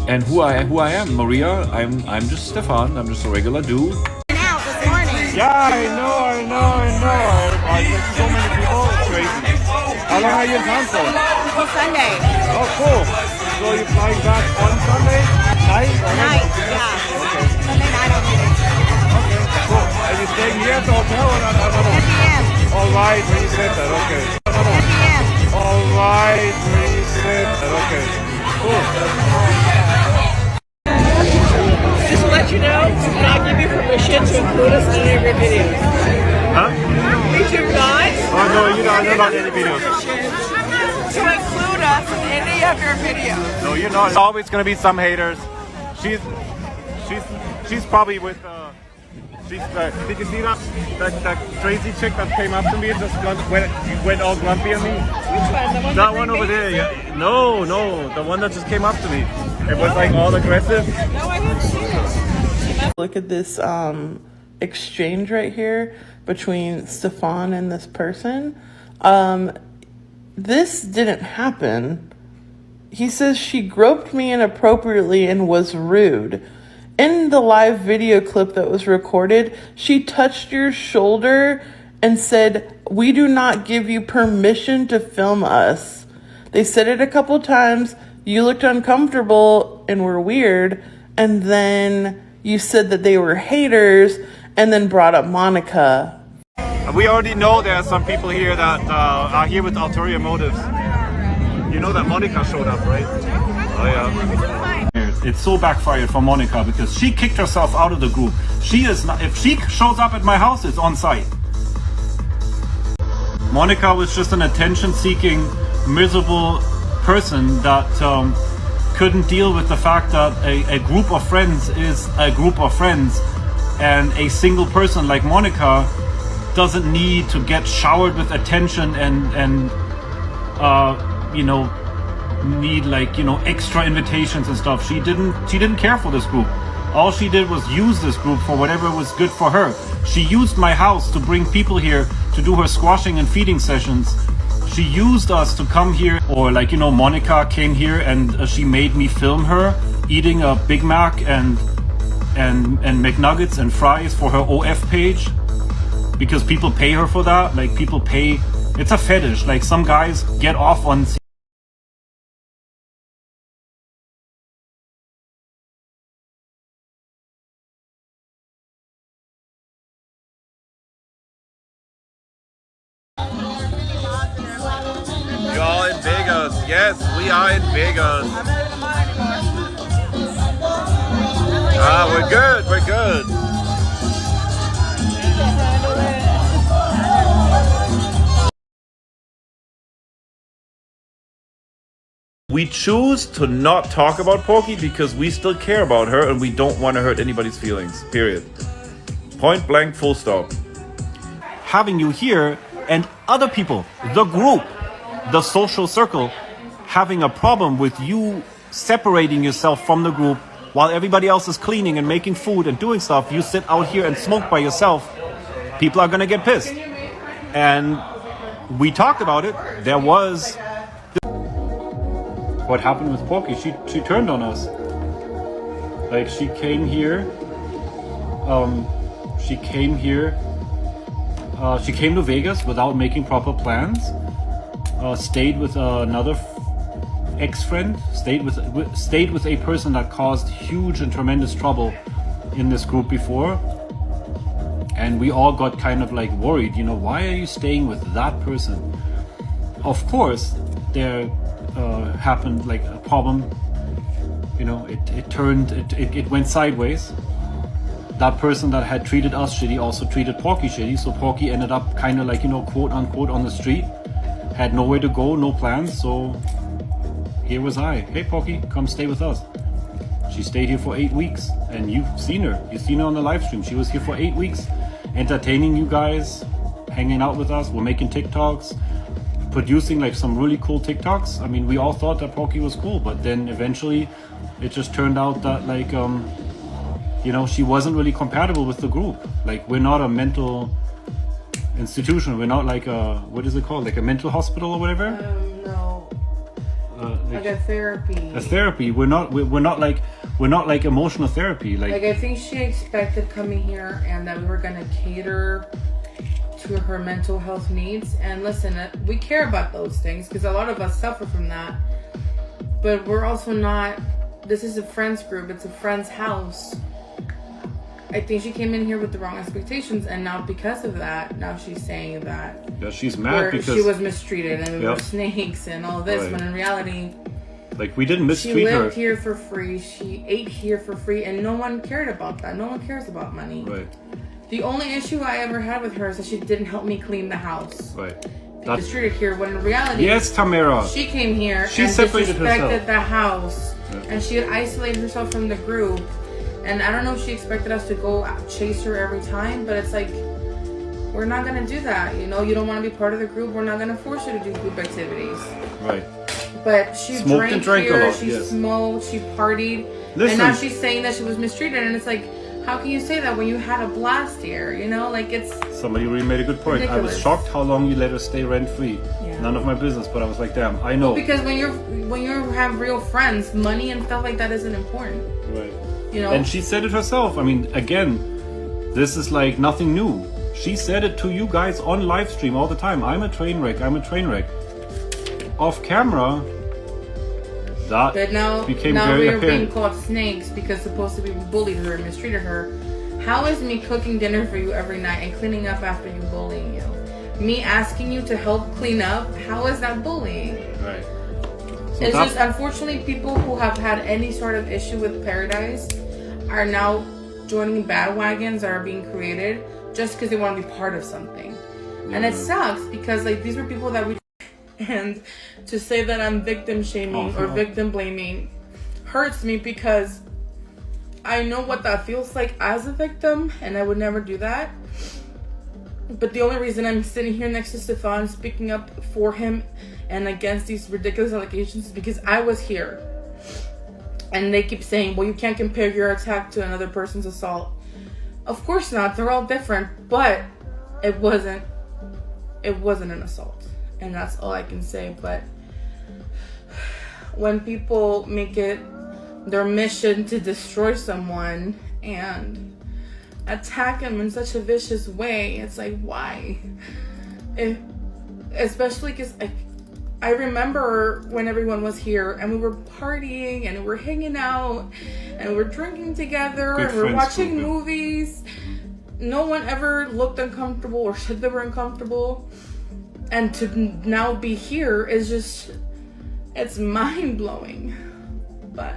And who I am, Maria, I'm just Stefan. I'm just a regular dude. Out this morning. Yeah, I know. I met so many people. It's crazy. How long are you in town for? Till Sunday. Oh, cool. So you're flying back on Sunday night? Night, yeah. Okay. Sunday night I'll be there. Okay, cool. Are you staying here at the hotel or not? PM. All right, when you said that, okay. PM. All right, when you said that, okay. Cool. Just to let you know, do not give you permission to include us in any of your videos. Huh? We do not. Oh no, you're not in any videos. To include us in any of your videos. No, you're not. There's always gonna be some haters. She's probably with did you see that crazy chick that came up to me and just went all grumpy on me? Which one? That one over there, yeah. No, the one that just came up to me. It was like all aggressive. No, I haven't seen it. Look at this exchange right here between Stefan and this person. This didn't happen. He says she groped me inappropriately and was rude. In the live video clip that was recorded, she touched your shoulder and said, "We do not give you permission to film us." They said it a couple times. You looked uncomfortable and were weird. And then you said that they were haters and then brought up Monica. We already know there are some people here that are here with ulterior motives. You know that Monica showed up, right? Oh yeah. It's so backfired for Monica because she kicked herself out of the group. She is not. If she shows up at my house, it's on site. Monica was just an attention-seeking, miserable person that couldn't deal with the fact that a group of friends is a group of friends, and a single person like Monica doesn't need to get showered with attention and need extra invitations and stuff. She didn't care for this group. All she did was use this group for whatever was good for her. She used my house to bring people here to do her squashing and feeding sessions. She used us to come here, or Monica came here and she made me film her eating a Big Mac and McNuggets and fries for her OF page, because people pay her for that. Like, people pay. It's a fetish. Like, some guys get off on You're all in Vegas. Yes, we are in Vegas. We're good. We're good. We choose to not talk about Porky because we still care about her and we don't want to hurt anybody's feelings. Period. Point blank, full stop. Having you here and other people, the group, the social circle, having a problem with you separating yourself from the group while everybody else is cleaning and making food and doing stuff, you sit out here and smoke by yourself, people are gonna get pissed. And we talked about it. There was what happened with Porky. She turned on us. Like, she came here she came to Vegas without making proper plans, stayed with another ex-friend, stayed with a person that caused huge and tremendous trouble in this group before, and we all got kind of like worried, why are you staying with that person? Of course, there happened like a problem, it went sideways. That person that had treated us shitty also treated Porky shitty, so Porky ended up kind of like, quote unquote, on the street, had nowhere to go, no plans, so here was I. Hey Porky, come stay with us. She stayed here for 8 weeks, and you've seen her on the live stream. She was here for 8 weeks, entertaining you guys, hanging out with us. We're making TikToks, producing like some really cool TikToks. I mean, we all thought that Porky was cool, but then eventually it just turned out that like she wasn't really compatible with the group. Like, we're not a mental institution. We're not like a, what is it called? Like a mental hospital or whatever? No. like a therapy. A therapy. We're not like emotional therapy. Like I think she expected coming here and that we were gonna cater to her mental health needs. And listen, we care about those things because a lot of us suffer from that. But we're also not. This is a friends group. It's a friend's house. I think she came in here with the wrong expectations, and now because of that, now she's saying that she's mad because she was mistreated and we were snakes and all this. Right. When in reality, like we didn't mistreat her. She lived here for free. She ate here for free, and no one cared about that. No one cares about money. Right. The only issue I ever had with her is that she didn't help me clean the house. Right. That's mistreated here. When in reality, yes, Tamara. She came here. She and separated disrespected herself. the house, and she had isolated herself from the group. And I don't know if she expected us to go chase her every time, but it's like, we're not going to do that. You know, you don't want to be part of the group. We're not going to force you to do group activities. Right. But she Smoked drank a here, lot, she smoked, she partied. Listen. And now she's saying that she was mistreated. And it's like, how can you say that when you had a blast here? You know, like it's... Somebody really made a good point. Ridiculous. I was shocked how long you let her stay rent-free. Yeah. None of my business, but I was like, damn, I know. Well, because when you have real friends, money and stuff like that isn't important. Right. You know? And she said it herself. I mean, again, this is like nothing new. She said it to you guys on live stream all the time. I'm a train wreck. Off camera, that but now became now very we're apparent. being called snakes because supposedly we bullied her and mistreated her. How is me cooking dinner for you every night and cleaning up after you bullying you? Me asking you to help clean up, how is that bullying? Right. So it's just unfortunately people who have had any sort of issue with Paradise are now joining bandwagons that are being created just because they want to be part of something. And it sucks because like these were people that we and to say that I'm victim shaming or victim blaming hurts me because I know what that feels like as a victim and I would never do that. But the only reason I'm sitting here next to Stefan speaking up for him and against these ridiculous allegations is because I was here. And they keep saying, well, you can't compare your attack to another person's assault. Of course not. They're all different. But it wasn't an assault. And that's all I can say. But when people make it their mission to destroy someone and attack them in such a vicious way, it's like, why? Especially because I remember when everyone was here and we were partying and we were hanging out and we were drinking together and we were watching movies. No one ever looked uncomfortable or said they were uncomfortable. And to now be here is just, it's mind-blowing. But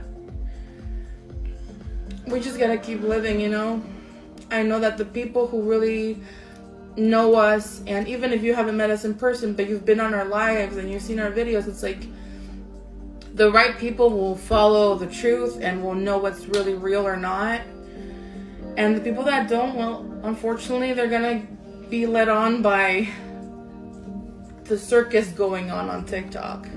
we just gotta keep living, you know? I know that the people who really know us, and even if you haven't met us in person, but you've been on our lives and you've seen our videos, it's like the right people will follow the truth and will know what's really real or not. And the people that don't, well, unfortunately, they're gonna be led on by the circus going on TikTok.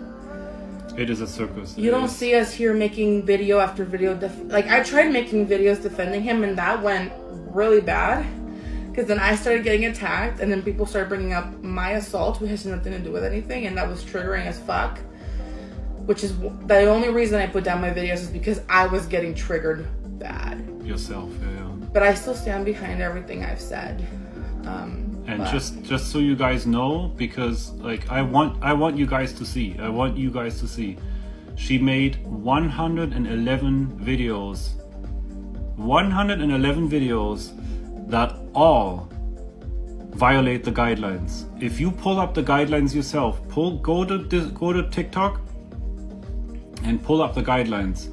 It is a circus. You don't see us here making video after video. Like, I tried making videos defending him, and that went really bad. Because then I started getting attacked, and then people started bringing up my assault, which has nothing to do with anything, and that was triggering as fuck. Which is the only reason I put down my videos is because I was getting triggered bad. Yourself, yeah. But I still stand behind everything I've said. And just so you guys know, because like I want you guys to see. She made 111 videos. 111 videos that all violate the guidelines. If you pull up the guidelines yourself, go to TikTok and pull up the guidelines.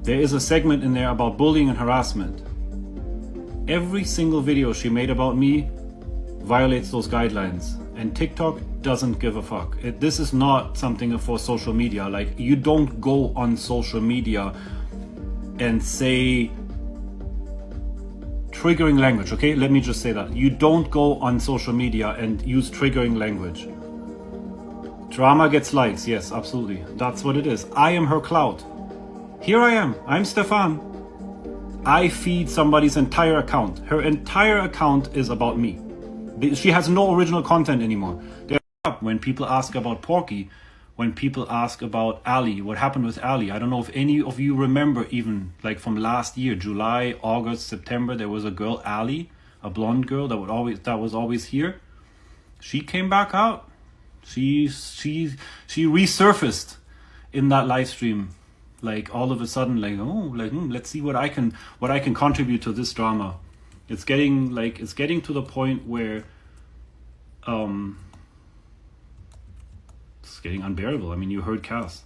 There is a segment in there about bullying and harassment. Every single video she made about me violates those guidelines, and TikTok doesn't give a fuck. This is not something for social media. Like, you don't go on social media and say triggering language, okay? Let me just say that. You don't go on social media and use triggering language. Drama gets likes, yes, absolutely. That's what it is. I am her clout. Here I am. I'm Stefan. I feed somebody's entire account. Her entire account is about me. She has no original content anymore. When people ask about Porky, when people ask about Ali, what happened with Ali. I don't know if any of you remember, even like from last year, July, August, September, there was a girl, Ali, a blonde girl that was always here. She came back out. She resurfaced in that live stream, like all of a sudden, like, oh, like let's see what I can contribute to this drama. It's getting to the point where it's getting unbearable. I mean, you heard Cass.